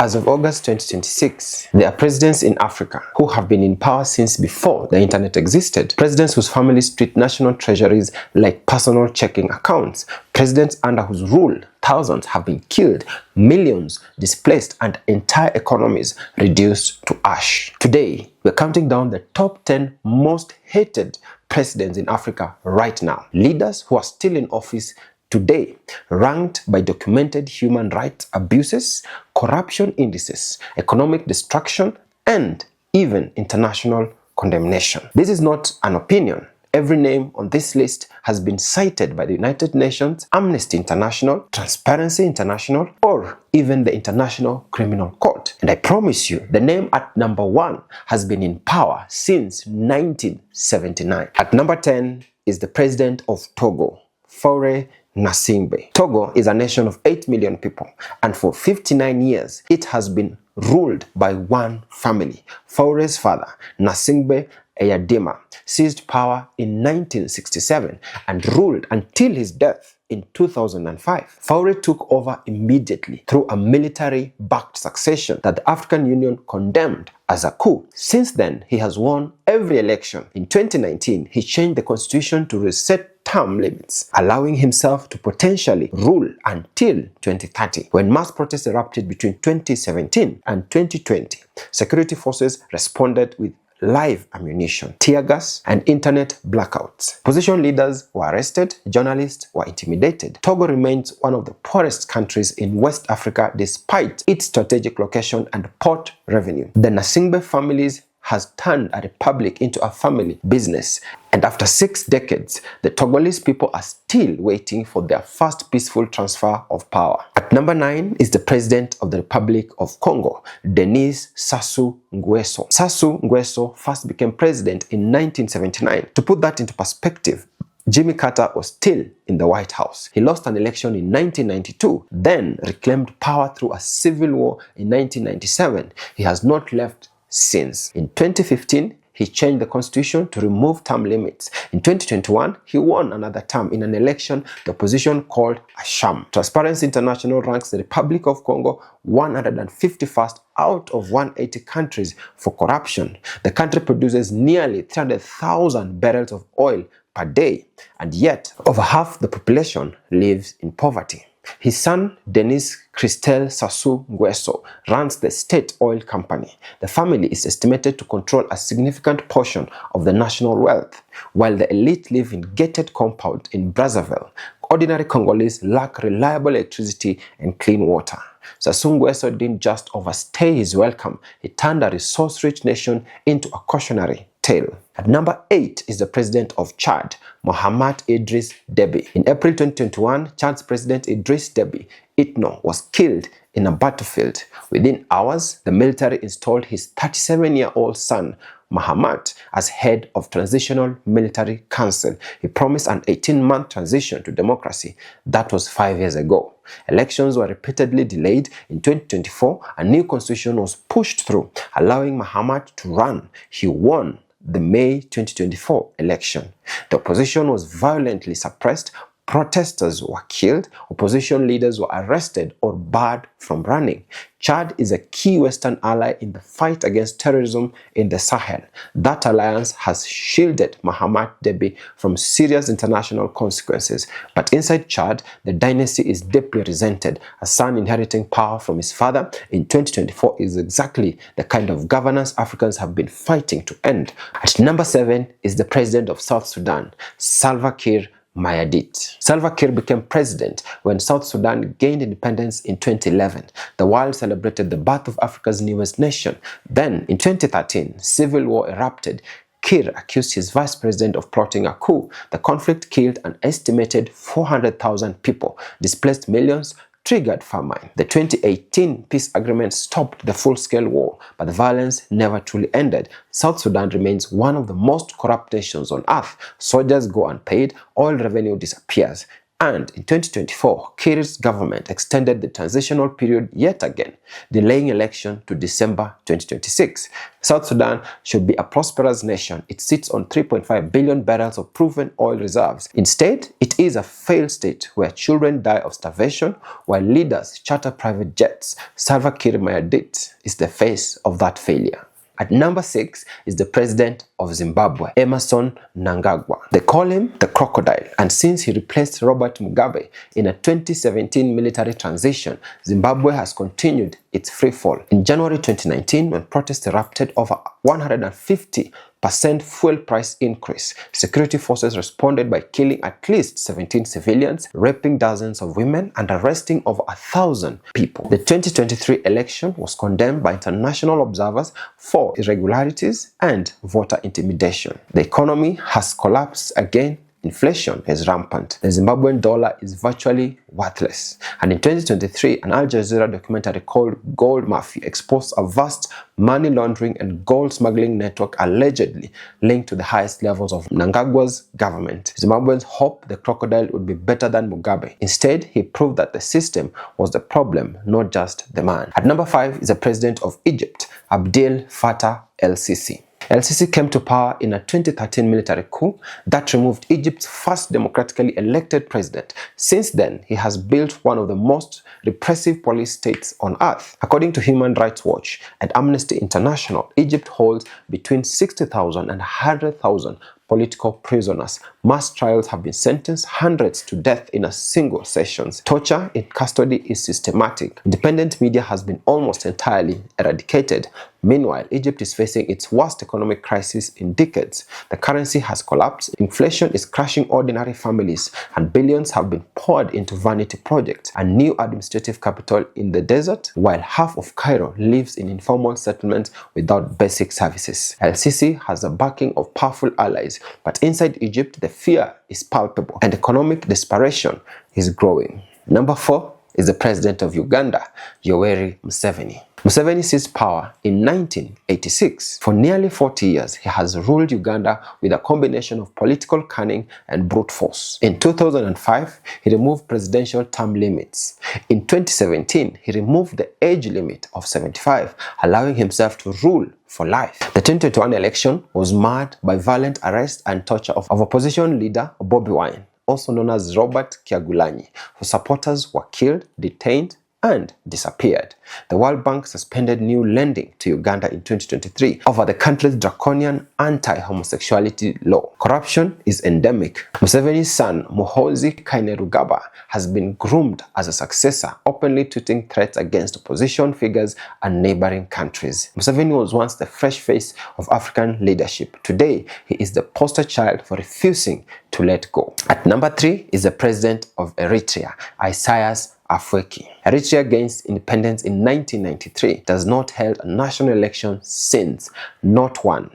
As of August 2026, there are presidents in Africa who have been in power since before the internet existed. Presidents whose families treat national treasuries like personal checking accounts. Presidents under whose rule thousands have been killed, millions displaced, and entire economies reduced to ash. Today, we're counting down the top 10 most hated presidents in Africa right now. Leaders who are still in office today, ranked by documented human rights abuses, corruption indices, economic destruction, and even international condemnation. This is not an opinion. Every name on this list has been cited by the United Nations, Amnesty International, Transparency International, or even the International Criminal Court. And I promise you, the name at number 1 has been in power since 1979. At number 10 is the president of Togo, Faure Gnassingbé. Togo is a nation of 8 million people, and for 59 years, it has been ruled by one family. Faure's father, Gnassingbé Eyadema, seized power in 1967 and ruled until his death in 2005. Faure took over immediately through a military-backed succession that the African Union condemned as a coup. Since then, he has won every election. In 2019, he changed the constitution to reset term limits, allowing himself to potentially rule until 2030. When mass protests erupted between 2017 and 2020, security forces responded with live ammunition, tear gas, and internet blackouts. Opposition leaders were arrested, journalists were intimidated. Togo remains one of the poorest countries in West Africa despite its strategic location and port revenue. The Gnassingbé families has turned a republic into a family business, and after 6 decades, the Togolese people are still waiting for their first peaceful transfer of power. At number 9 is the president of the Republic of Congo, Denis Sassou Nguesso. Sassou Nguesso first became president in 1979. To put that into perspective, Jimmy Carter was still in the White House. He lost an election in 1992, then reclaimed power through a civil war in 1997. He has not left since. In 2015, he changed the constitution to remove term limits. In 2021, he won another term in an election the opposition called a sham. Transparency International ranks the Republic of Congo 151st out of 180 countries for corruption. The country produces nearly 300,000 barrels of oil per day, and yet over half the population lives in poverty. His son, Denis Christel Sassou Nguesso, runs the state oil company. The family is estimated to control a significant portion of the national wealth. While the elite live in gated compounds in Brazzaville, ordinary Congolese lack reliable electricity and clean water. Sassou Nguesso didn't just overstay his welcome, he turned a resource-rich nation into a cautionary tale. At number 8 is the president of Chad, Mohamed Idriss Déby. In April 2021, Chad's president Idriss Déby Itno was killed in a battlefield. Within hours, the military installed his 37-year-old son, Mohamed, as head of Transitional Military Council. He promised an 18-month transition to democracy. That was 5 years ago. Elections were repeatedly delayed. In 2024, a new constitution was pushed through, allowing Mohamed to run. He won the May 2024 election. The opposition was violently suppressed. Protesters were killed, opposition leaders were arrested or barred from running. Chad is a key Western ally in the fight against terrorism in the Sahel. That alliance has shielded Mohamed Déby from serious international consequences. But inside Chad, the dynasty is deeply resented. A son inheriting power from his father in 2024 is exactly the kind of governance Africans have been fighting to end. At number 7 is the president of South Sudan, Salva Kiir Mayardit. Salva Kiir became president when South Sudan gained independence in 2011. The world celebrated the birth of Africa's newest nation. Then, in 2013, civil war erupted. Kiir accused his vice president of plotting a coup. The conflict killed an estimated 400,000 people, displaced millions, triggered famine. The 2018 peace agreement stopped the full-scale war, but the violence never truly ended. South Sudan remains one of the most corrupt nations on earth. Soldiers go unpaid, oil revenue disappears, And in 2024, Kiir's government extended the transitional period yet again, delaying election to December 2026. South Sudan should be a prosperous nation. It sits on 3.5 billion barrels of proven oil reserves. Instead, it is a failed state where children die of starvation while leaders charter private jets. Salva Kiir Mayardit is the face of that failure. At number 6 is the president of Zimbabwe, Emmerson Mnangagwa. They call him the crocodile, and since he replaced Robert Mugabe in a 2017 military transition, Zimbabwe has continued its free fall. In January 2019, when protests erupted over 150% fuel price increase, security forces responded by killing at least 17 civilians, raping dozens of women, and arresting over 1,000 people. The 2023 election was condemned by international observers for irregularities and voter intimidation. The economy has collapsed again. Inflation is rampant. The Zimbabwean dollar is virtually worthless. And in 2023, an Al Jazeera documentary called Gold Mafia exposed a vast money laundering and gold smuggling network allegedly linked to the highest levels of Mnangagwa's government. Zimbabweans hoped the crocodile would be better than Mugabe. Instead, he proved that the system was the problem, not just the man. At number 5 is the president of Egypt, Abdel Fattah el-Sisi. El-Sisi came to power in a 2013 military coup that removed Egypt's first democratically elected president. Since then, he has built one of the most repressive police states on earth. According to Human Rights Watch and Amnesty International, Egypt holds between 60,000 and 100,000 political prisoners. Mass trials have been sentenced hundreds to death in a single session. Torture in custody is systematic. Independent media has been almost entirely eradicated. Meanwhile, Egypt is facing its worst economic crisis in decades. The currency has collapsed, inflation is crushing ordinary families, and billions have been poured into vanity projects. A new administrative capital in the desert, while half of Cairo lives in informal settlements without basic services. El-Sisi has the backing of powerful allies, but inside Egypt, the fear is palpable and economic desperation is growing. Number 4 is the president of Uganda, Yoweri Museveni. Museveni seized power in 1986. For nearly 40 years, he has ruled Uganda with a combination of political cunning and brute force. In 2005, he removed presidential term limits. In 2017, he removed the age limit of 75, allowing himself to rule for life. The 2021 election was marred by violent arrest and torture of opposition leader Bobi Wine, also known as Robert Kyagulanyi, whose supporters were killed, detained, and disappeared. The World Bank suspended new lending to Uganda in 2023 over the country's draconian anti-homosexuality law. Corruption is endemic. Museveni's son, Muhoozi Kainerugaba, has been groomed as a successor, openly tweeting threats against opposition figures and neighboring countries. Museveni was once the fresh face of African leadership. Today, he is the poster child for refusing to let go. At number 3 is the president of Eritrea, Isaias Afwerki. Eritrea gains independence in 1993. It has not held a national election since, not one,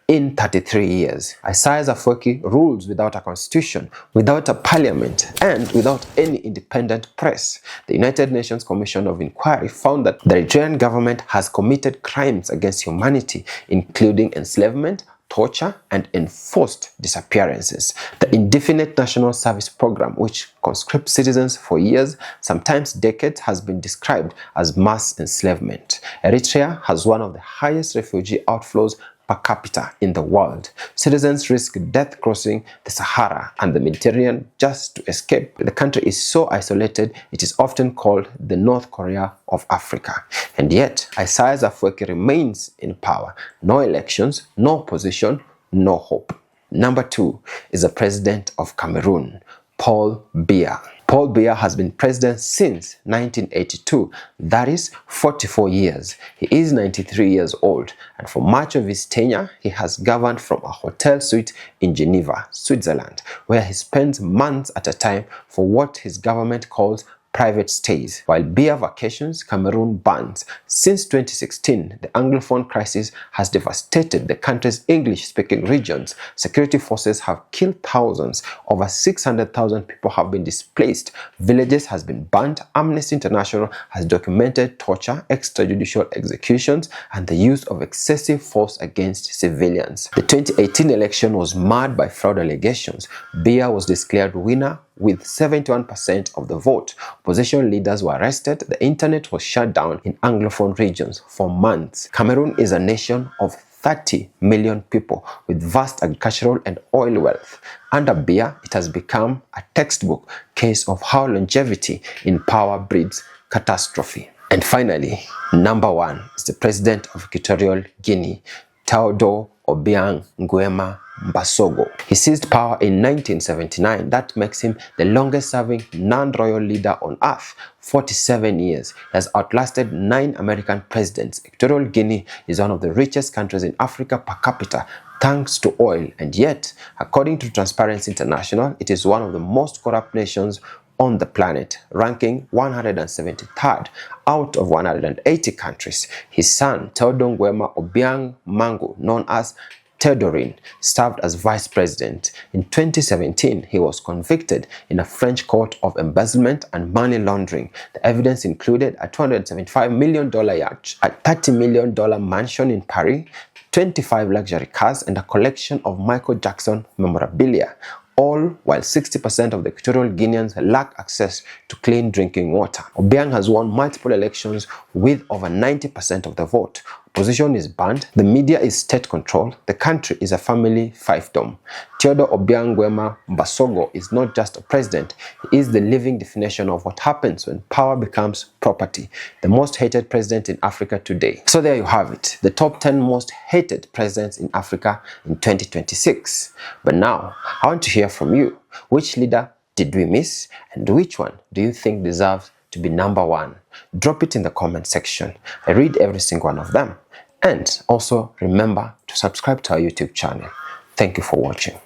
in 33 years. Isaias Afwerki rules without a constitution, without a parliament, and without any independent press. The United Nations Commission of Inquiry found that the Eritrean government has committed crimes against humanity, including enslavement, torture, and enforced disappearances. The Indefinite National Service Program, which conscripts citizens for years, sometimes decades, has been described as mass enslavement. Eritrea has one of the highest refugee outflows per capita in the world. Citizens risk death crossing the Sahara and the Mediterranean just to escape. The country is so isolated, it is often called the North Korea of Africa. And yet, Isaias Afwerki remains in power. No elections, no opposition, no hope. Number 2 is the president of Cameroon, Paul Biya. Paul Biya has been president since 1982, that is 44 years. He is 93 years old, and for much of his tenure, he has governed from a hotel suite in Geneva, Switzerland, where he spends months at a time for what his government calls private stays. While Biya vacations, Cameroon bans. Since 2016, the Anglophone crisis has devastated the country's English-speaking regions. Security forces have killed thousands. Over 600,000 people have been displaced. Villages has been burnt. Amnesty International has documented torture, extrajudicial executions, and the use of excessive force against civilians. The 2018 election was marred by fraud allegations. Biya was declared winner with 71% of the vote. Opposition leaders were arrested. The internet was shut down in Anglophone regions for months. Cameroon is a nation of 30 million people with vast agricultural and oil wealth. Under Biya, it has become a textbook case of how longevity in power breeds catastrophe. And finally, number 1 is the president of Equatorial Guinea, Teodoro Obiang Nguema Mbasogo. He seized power in 1979. That makes him the longest serving non-royal leader on earth, 47 years. He has outlasted 9 American presidents. Equatorial Guinea is one of the richest countries in Africa per capita, thanks to oil, and yet, according to Transparency International, it is one of the most corrupt nations on the planet, ranking 173rd out of 180 countries. His son, Teodoro Nguema Obiang Mangu, known as Teodorin, served as vice president. In 2017, he was convicted in a French court of embezzlement and money laundering. The evidence included a $275 million yacht, a $30 million mansion in Paris, 25 luxury cars, and a collection of Michael Jackson memorabilia, all while 60% of the Equatorial Guineans lack access to clean drinking water. Obiang has won multiple elections with over 90% of the vote. Opposition is banned, the media is state-controlled, the country is a family fiefdom. Teodoro Obiang Nguema Mbasogo is not just a president, he is the living definition of what happens when power becomes property. The most hated president in Africa today. So there you have it, the top 10 most hated presidents in Africa in 2026. But now, I want to hear from you. Which leader did we miss, and which one do you think deserves to be number 1? Drop it in the comment section. I read every single one of them. And also remember to subscribe to our YouTube channel. Thank you for watching.